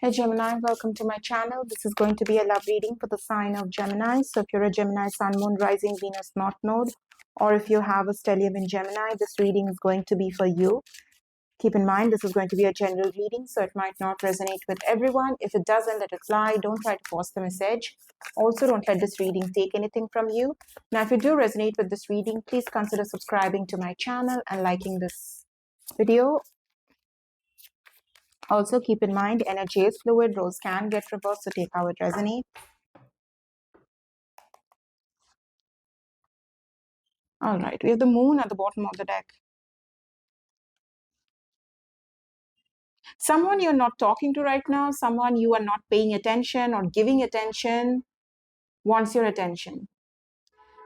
Hey Gemini, welcome to my channel. This is going to be a love reading for the sign of Gemini. So if you're a Gemini Sun, Moon, Rising, Venus, North Node, or if you have a stellium in Gemini, this reading is going to be for you. Keep in mind, this is going to be a general reading, so it might not resonate with everyone. If it doesn't, let it fly. Don't try to force the message. Also, don't let this reading take anything from you. Now, if you do resonate with this reading, please consider subscribing to my channel and liking this video. Also, keep in mind, energy is fluid. Roles can get reversed, so take how it resonates. All right, we have the moon at the bottom of the deck. Someone you're not talking to right now, someone you are not paying attention or giving attention, wants your attention.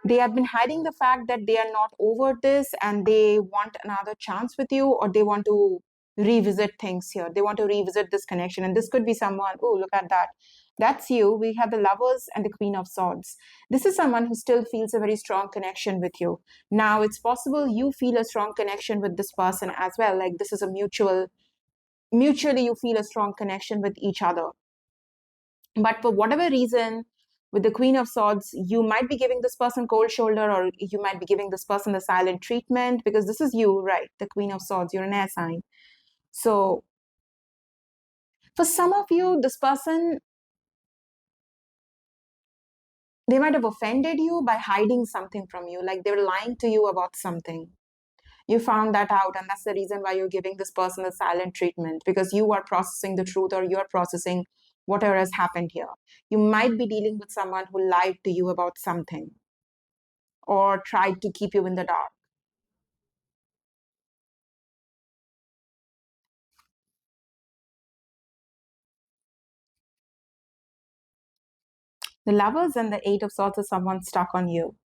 They have been hiding the fact that they are not over this and they want another chance with you, or they want to revisit things here. They want to revisit this connection. And this could be someone, oh, look at that. That's you. We have the Lovers and the Queen of Swords. This is someone who still feels a very strong connection with you. Now, it's possible you feel a strong connection with this person as well. Like this is a mutually you feel a strong connection with each other. But for whatever reason, with the Queen of Swords, you might be giving this person cold shoulder, or you might be giving this person the silent treatment, because this is you, right? The Queen of Swords, you're an air sign. So for some of you, this person, they might have offended you by hiding something from you, like they were lying to you about something. You found that out, and that's the reason why you're giving this person the silent treatment, because you are processing the truth, or you're processing whatever has happened here. You might be dealing with someone who lied to you about something or tried to keep you in the dark. The Lovers and the Eight of Swords is someone stuck on you.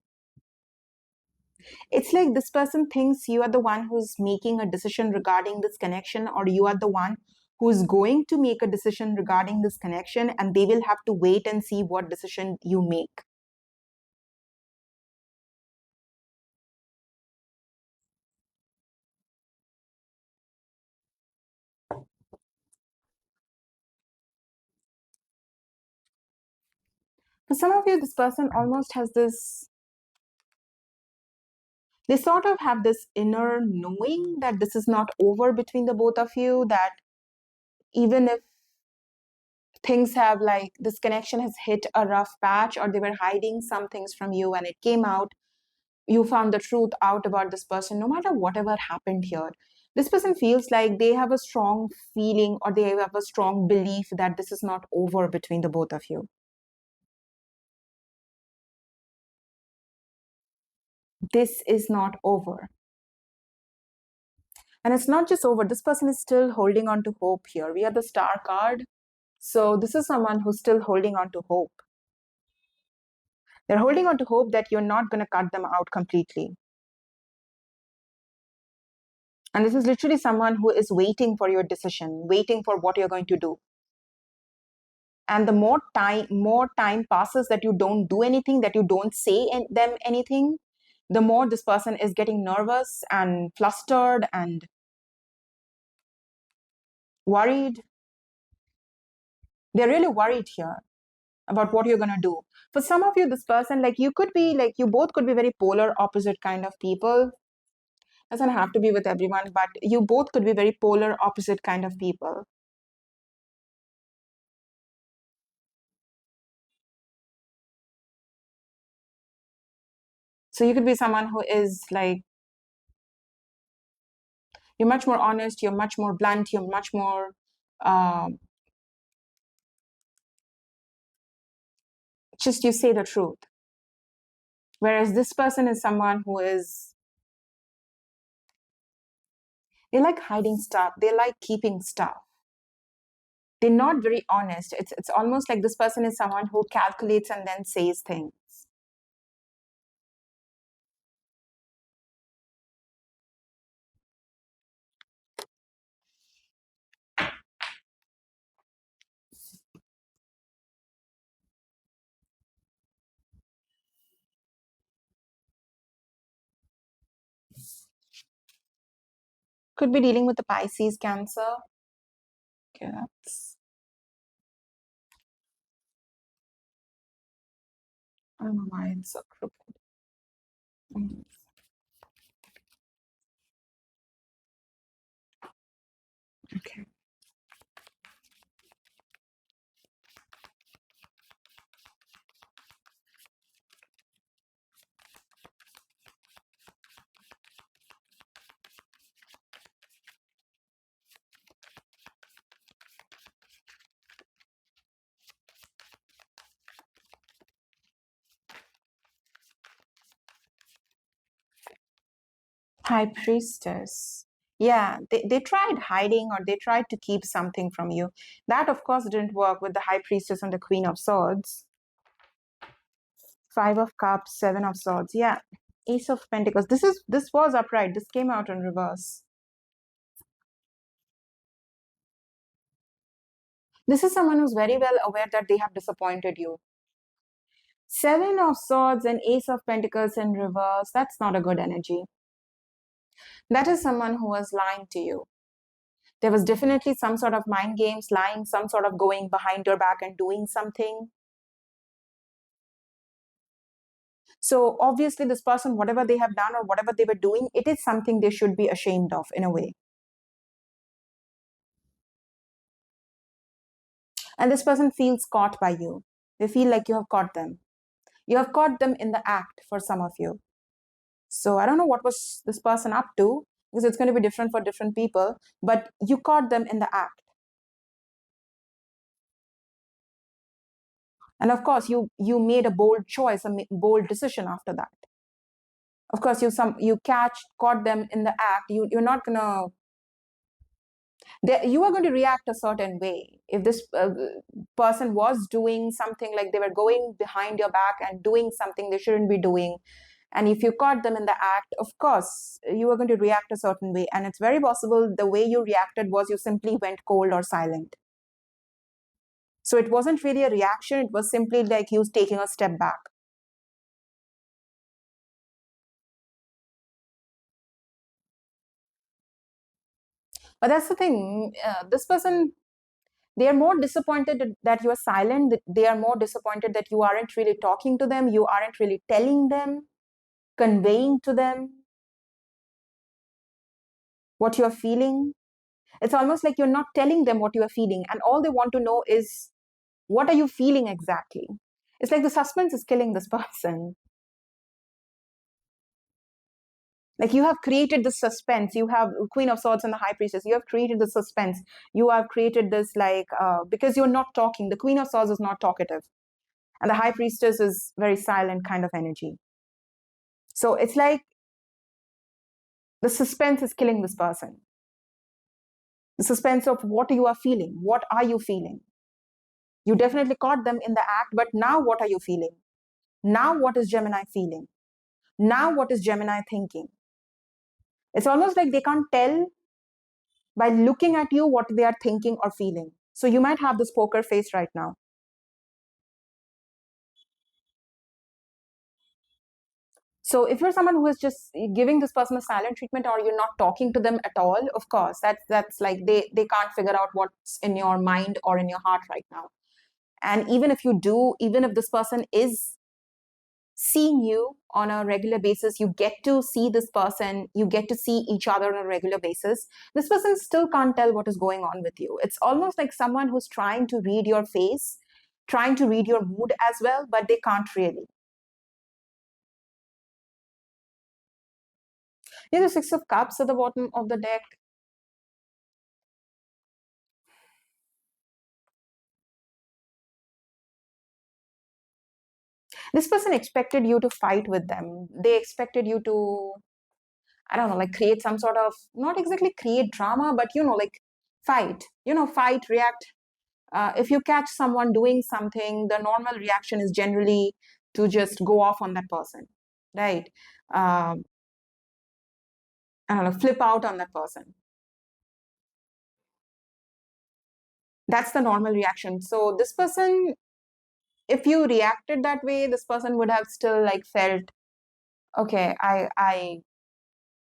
It's like this person thinks you are the one who's making a decision regarding this connection, or you are the one who's going to make a decision regarding this connection, and they will have to wait and see what decision you make. For some of you, this person almost has this, they sort of have this inner knowing that this is not over between the both of you, that even if things have, like, this connection has hit a rough patch, or they were hiding some things from you and it came out, you found the truth out about this person, no matter whatever happened here, this person feels like they have a strong feeling, or they have a strong belief that this is not over between the both of you. This is not over. And it's not just over. This person is still holding on to hope here. We have the Star card. So this is someone who's still holding on to hope. They're holding on to hope that you're not going to cut them out completely. And this is literally someone who is waiting for your decision, waiting for what you're going to do. And the more time passes that you don't do anything, that you don't say them anything, the more this person is getting nervous and flustered and worried. They're really worried here about what you're going to do. For some of you, this person, like, you could be, like, you both could be very polar opposite kind of people. Doesn't have to be with everyone, but you both could be very polar opposite kind of people. So you could be someone who is like, you're much more honest, you're much more blunt, you're much more just, you say the truth. Whereas this person is someone who is, they like hiding stuff, they like keeping stuff. They're not very honest. It's almost like this person is someone who calculates and then says things. Could be dealing with the Pisces, Cancer. Okay, that's I don't know why it's so crooked. Mm. Okay. High priestess. Yeah, they tried hiding or they tried to keep something from you. That, of course, didn't work with the high priestess and the queen of swords. Five of cups, seven of swords. Yeah. Ace of pentacles. This was upright. This came out in reverse. This is someone who's very well aware that they have disappointed you. Seven of swords and ace of pentacles in reverse. That's not a good energy. That is someone who was lying to you. There was definitely some sort of mind games, lying, some sort of going behind your back and doing something. So obviously this person, whatever they have done or whatever they were doing, it is something they should be ashamed of in a way. And this person feels caught by you. They feel like you have caught them. You have caught them in the act for some of you. So I don't know what was this person up to, because it's going to be different for different people, but you caught them in the act. And of course, you made a bold choice, a bold decision after that. Of course, you caught them in the act. You're not gonna. You are going to react a certain way. If this person was doing something, like they were going behind your back and doing something they shouldn't be doing, and if you caught them in the act, of course, you are going to react a certain way. And it's very possible the way you reacted was you simply went cold or silent. So it wasn't really a reaction. It was simply like you taking a step back. But that's the thing. This person, they are more disappointed that you are silent. They are more disappointed that you aren't really talking to them. You aren't really telling them, conveying to them what you're feeling. It's almost like you're not telling them what you are feeling. And all they want to know is, what are you feeling exactly? It's like the suspense is killing this person. Like you have created this suspense. You have Queen of Swords and the High Priestess. You have created the suspense. You have created this because you're not talking. The Queen of Swords is not talkative. And the High Priestess is very silent kind of energy. So it's like the suspense is killing this person. The suspense of what you are feeling. What are you feeling? You definitely caught them in the act, but now what are you feeling? Now what is Gemini feeling? Now what is Gemini thinking? It's almost like they can't tell by looking at you what they are thinking or feeling. So you might have this poker face right now. So if you're someone who is just giving this person a silent treatment or you're not talking to them at all, of course, that's like they can't figure out what's in your mind or in your heart right now. And even if you do, even if this person is seeing you on a regular basis, you get to see this person, you get to see each other on a regular basis, this person still can't tell what is going on with you. It's almost like someone who's trying to read your face, trying to read your mood as well, but they can't really. There's a Six of Cups at the bottom of the deck. This person expected you to fight with them. They expected you to, I don't know, like create some sort of, not exactly create drama, but like fight, fight, react. If you catch someone doing something, the normal reaction is generally to just go off on that person, right? Um, I don't know, flip out on that person. That's the normal reaction. So this person, if you reacted that way, this person would have still like felt, okay, I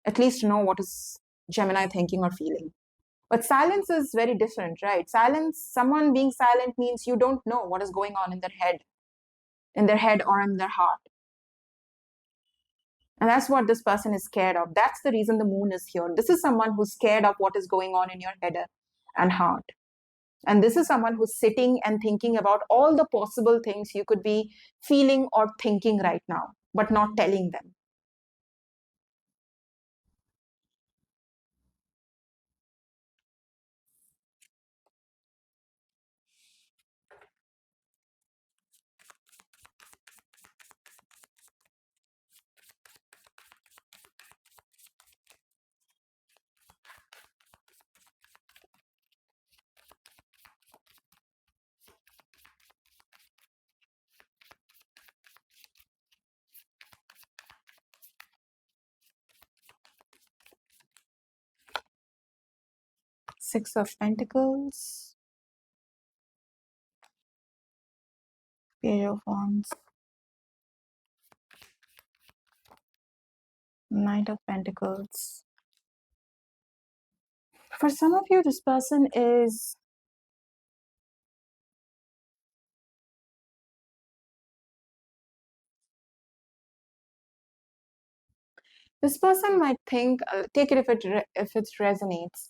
at least know what is Gemini thinking or feeling. But silence is very different, right? Silence, someone being silent means you don't know what is going on in their head. in their head or in their heart. And that's what this person is scared of. That's the reason the moon is here. This is someone who's scared of what is going on in your head and heart. And this is someone who's sitting and thinking about all the possible things you could be feeling or thinking right now, but not telling them. Six of Pentacles, Page of Wands, Knight of Pentacles. For some of you, this person is this person might think, take it if it resonates.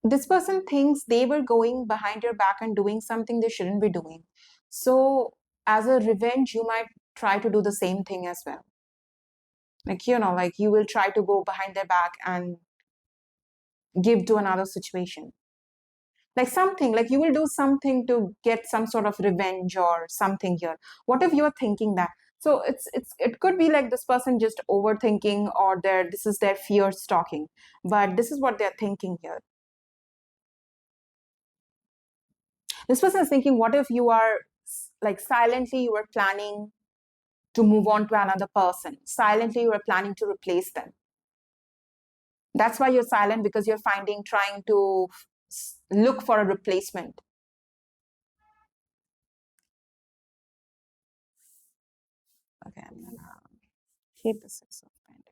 This person thinks they were going behind your back and doing something they shouldn't be doing. So, as a revenge, you might try to do the same thing as well. Like, like you will try to go behind their back and give to another situation. Like something, like you will do something to get some sort of revenge or something here. What if you're thinking that? So it could be like this person just overthinking, or this is their fear stalking. But this is what they're thinking here. This person is thinking, what if you are like silently you are planning to move on to another person? Silently you are planning to replace them. That's why you're silent, because you're trying to look for a replacement. Okay, I'm gonna keep the Six of Pentacles.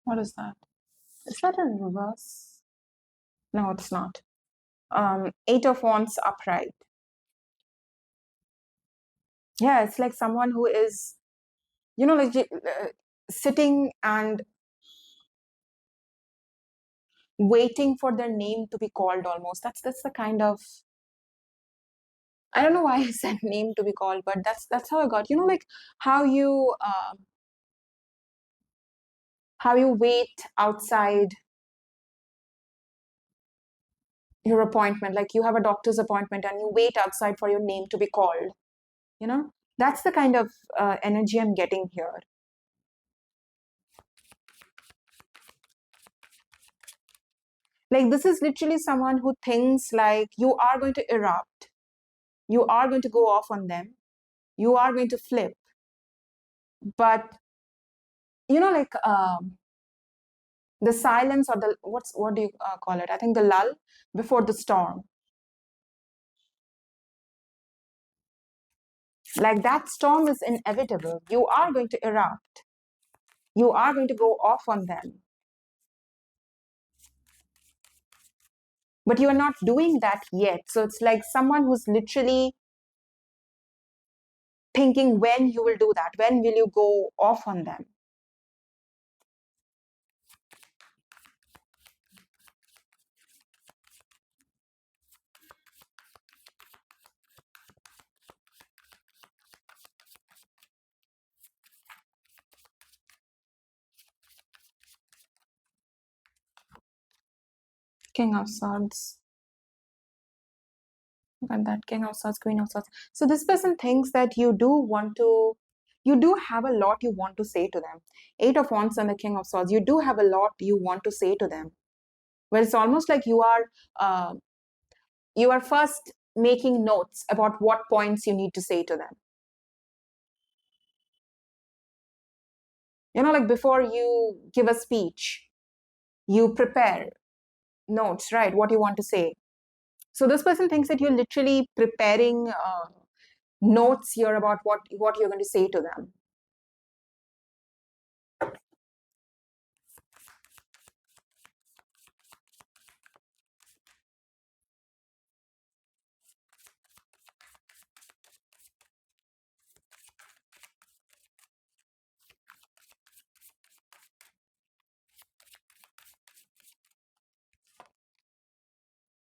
What is that? Is that in reverse? No, it's not. Eight of Wands upright. Yeah, it's like someone who is, like sitting and waiting for their name to be called almost. That's the kind of, I don't know why I said name to be called, but that's how I got. Like how you wait outside your appointment, like you have a doctor's appointment and you wait outside for your name to be called. That's the kind of energy I'm getting here. Like this is literally someone who thinks like you are going to erupt, you are going to go off on them, you are going to flip, but like the silence, or what do you call it? I think the lull before the storm. Like that storm is inevitable. You are going to erupt. You are going to go off on them. But you are not doing that yet. So it's like someone who's literally thinking when you will do that. When will you go off on them? King of Swords. And that king of swords, queen of swords. So this person thinks that you do have a lot you want to say to them. Eight of wands and the king of swords, you do have a lot you want to say to them. Well, it's almost like you are first making notes about what points you need to say to them. Like before you give a speech, you prepare notes, right? What you want to say. So this person thinks that you're literally preparing notes here about what you're going to say to them.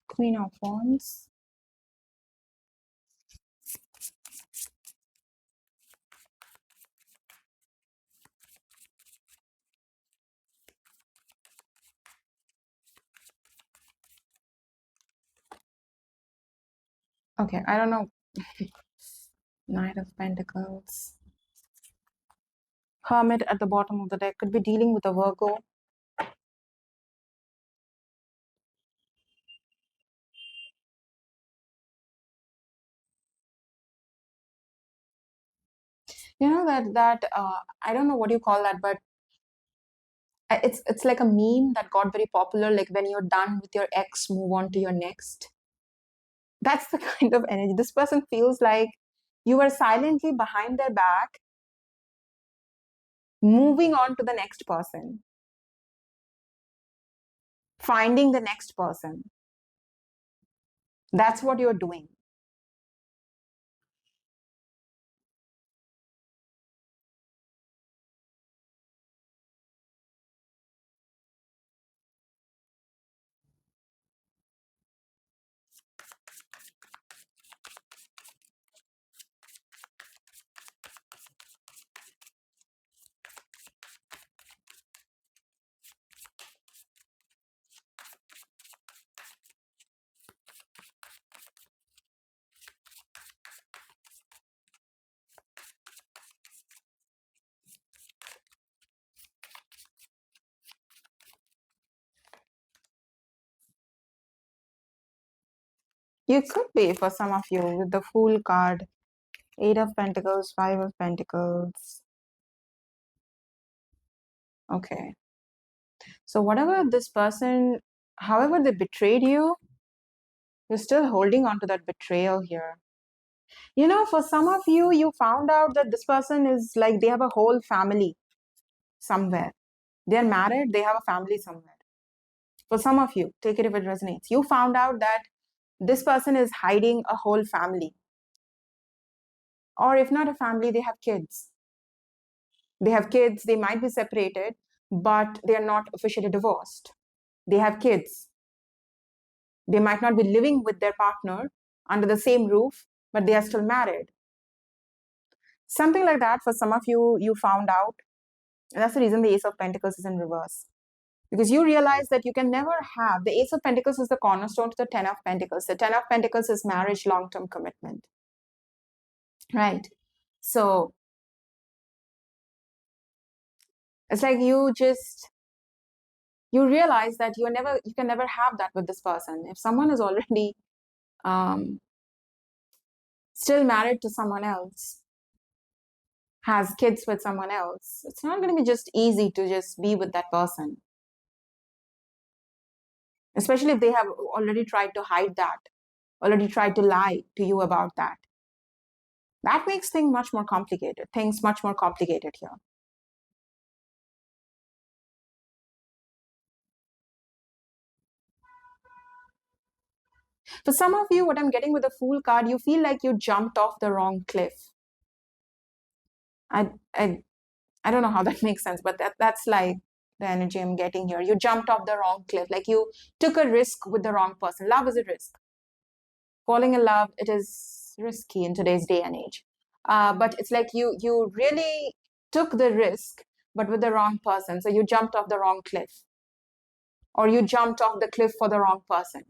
Queen of wands. Okay, I don't know. Knight of Pentacles. Hermit at the bottom of the deck could be dealing with a Virgo. That I don't know what you call that, but it's like a meme that got very popular. Like when you're done with your ex, move on to your next. That's the kind of energy. This person feels like you are silently behind their back, moving on to the next person, finding the next person. That's what you're doing. You could be for some of you with the Fool card, Eight of Pentacles, Five of Pentacles. Okay. So whatever this person, however they betrayed you, you're still holding on to that betrayal here. For some of you, you found out that this person is like they have a whole family somewhere. They're married, they have a family somewhere. For some of you, take it if it resonates. You found out that this person is hiding a whole family. Or if not a family, they have kids. They have kids, they might be separated, but they are not officially divorced. They have kids. They might not be living with their partner under the same roof, but they are still married. Something like that for some of you, you found out. And that's the reason the Ace of Pentacles is in reverse. Because you realize that you can never have, the Ace of Pentacles is the cornerstone to the Ten of Pentacles. The Ten of Pentacles is marriage, long-term commitment. Right? So it's like you realize that you can never have that with this person. If someone is already still married to someone else, has kids with someone else, it's not going to be just easy to just be with that person. Especially if they have already tried to hide that, already tried to lie to you about that. That makes things much more complicated here. For some of you, what I'm getting with the Fool card, you feel like you jumped off the wrong cliff. I don't know how that makes sense, but that's like the energy I'm getting here. You jumped off the wrong cliff, like you took a risk with the wrong person. Love is a risk. Falling in love, it is risky in today's day and age. But it's like you really took the risk, but with the wrong person. So you jumped off the wrong cliff, or you jumped off the cliff for the wrong person.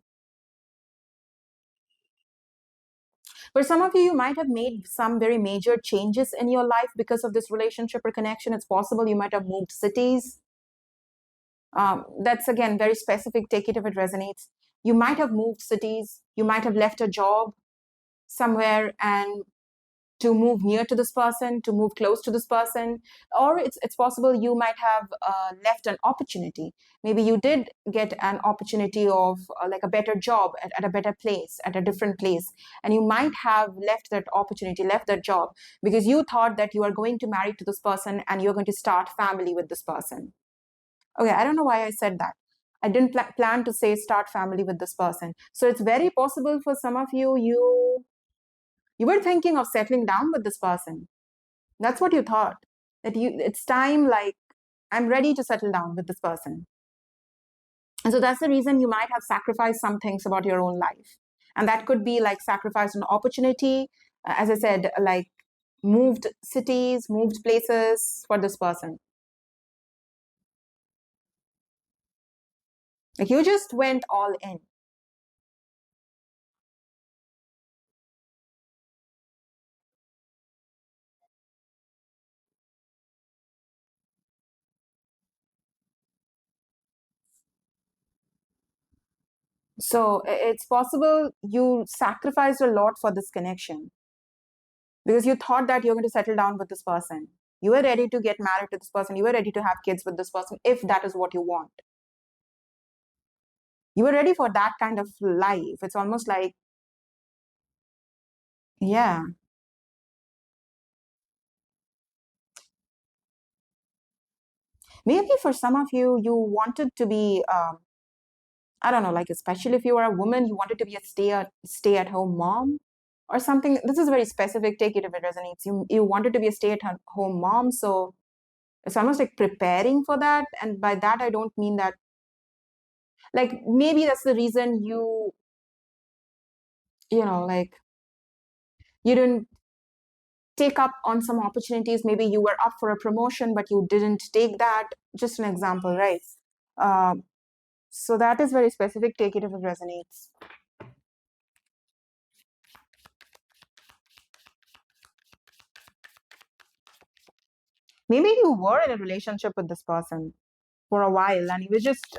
For some of you, you might have made some very major changes in your life because of this relationship or connection. It's possible you might have moved cities. That's again very specific. Take it if it resonates. You might have moved cities. You might have left a job somewhere and to move near to this person, to move close to this person, or it's possible you might have left an opportunity. Maybe you did get an opportunity of like a better job at a better place, at a different place, and you might have left that opportunity, left that job, because you thought that you are going to marry to this person and you're going to start family with this person. Okay, I don't know why I said that. I didn't plan to say start family with this person. So it's very possible for some of you, you were thinking of settling down with this person. That's what you thought. That it's time, like, I'm ready to settle down with this person. And so that's the reason you might have sacrificed some things about your own life. And that could be like sacrifice an opportunity, as I said, like moved cities, moved places for this person. Like you just went all in. So it's possible you sacrificed a lot for this connection because you thought that you're going to settle down with this person. You were ready to get married to this person. You were ready to have kids with this person if that is what you want. You were ready for that kind of life. It's almost like, yeah. Maybe for some of you, you wanted to be, I don't know, like especially if you were a woman, you wanted to be a stay at home mom or something. This is very specific. Take it if it resonates. You wanted to be a stay at home mom, so it's almost like preparing for that. And by that, I don't mean that. Like maybe that's the reason like you didn't take up on some opportunities. Maybe you were up for a promotion, but you didn't take that. Just an example, right? Um, so that is very specific. Take it if it resonates. Maybe you were in a relationship with this person for a while and you were just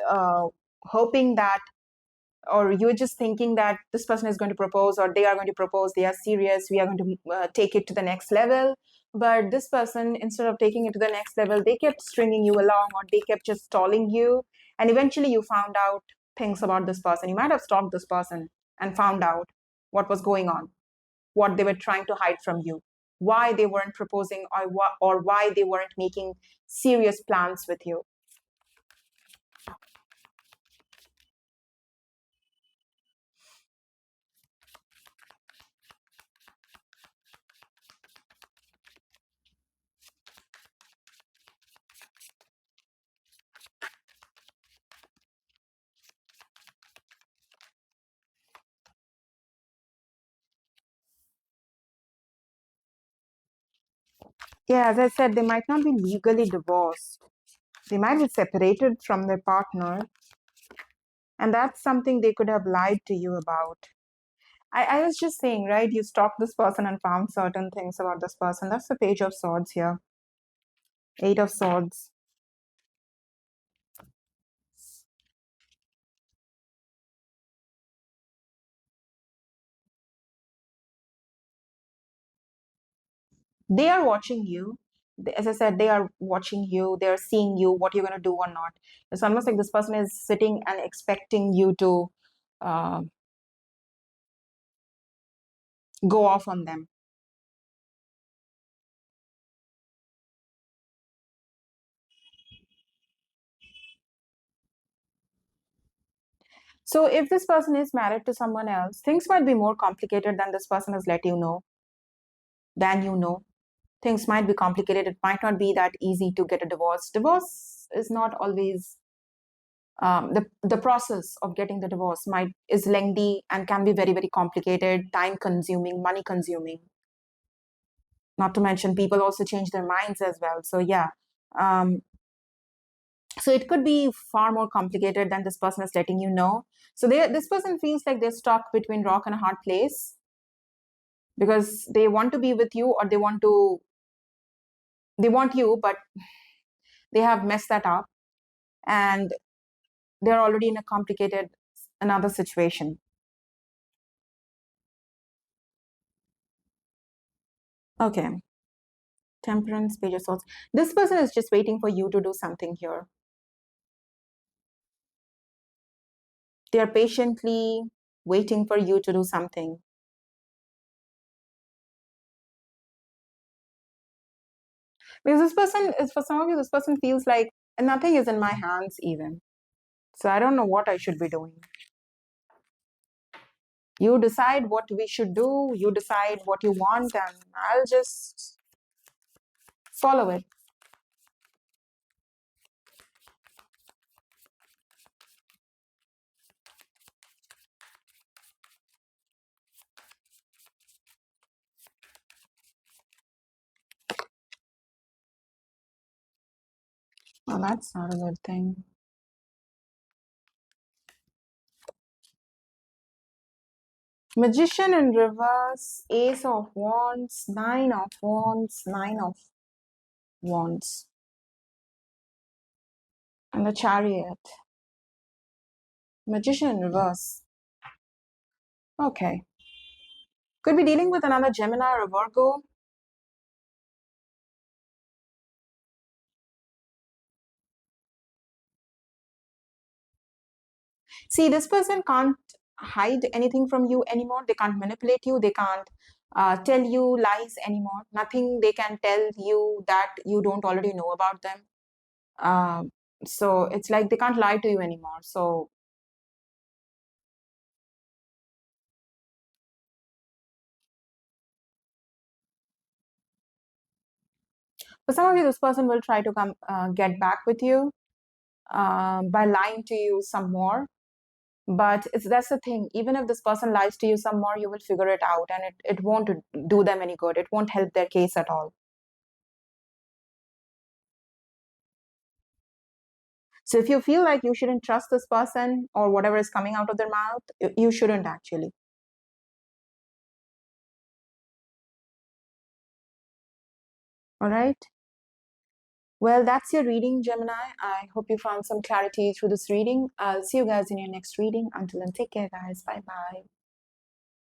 hoping that, or you were just thinking that this person is going to propose or they are going to propose, they are serious, we are going to take it to the next level. But this person, instead of taking it to the next level, they kept stringing you along or they kept just stalling you. And eventually you found out things about this person. You might have stalked this person and found out what was going on, what they were trying to hide from you, why they weren't proposing, or why they weren't making serious plans with you. Yeah, as I said, they might not be legally divorced. They might be separated from their partner, and that's something they could have lied to you about. I was just saying, right? You stalked this person and found certain things about this person. That's the Page of Swords here. Eight of Swords. They are watching you. As I said, they are watching you. They're seeing you, what you're going to do or not. It's almost like this person is sitting and expecting you to uh, go off on them. So if this person is married to someone else, things might be more complicated than this person has let you know, than you know. Things might be complicated. It might not be that easy to get a divorce. Divorce is not always the process of getting the divorce might is lengthy and can be very very complicated, time consuming, money consuming. Not to mention people also change their minds as well. So yeah, um, so it could be far more complicated than this person is letting you know. So this person feels like they're stuck between rock and a hard place. because they want to be with you, or they want you, but they have messed that up, and they're already in a complicated another situation. Okay. Temperance, Page of Swords. This person is just waiting for you to do something here. They are patiently waiting for you to do something. Because this person is, for some of you, this person feels like nothing is in my hands even. So I don't know what I should be doing. You decide what we should do, you decide what you want, and I'll just follow it. Oh, that's not a good thing. Magician in reverse, Ace of Wands, Nine of Wands, Nine of Wands, and the Chariot. Magician in reverse. Okay. Could be dealing with another Gemini or a Virgo. See, this person can't hide anything from you anymore. They can't manipulate you. They can't tell you lies anymore. Nothing they can tell you that you don't already know about them. So it's like they can't lie to you anymore. So for some of you, this person will try to come get back with you by lying to you some more. But that's the thing. Even if this person lies to you some more, you will figure it out, and it won't do them any good. It won't help their case at all. So if you feel like you shouldn't trust this person or whatever is coming out of their mouth, you shouldn't actually. All right. Well, that's your reading, Gemini. I hope you found some clarity through this reading. I'll see you guys in your next reading. Until then, take care, guys. Bye bye.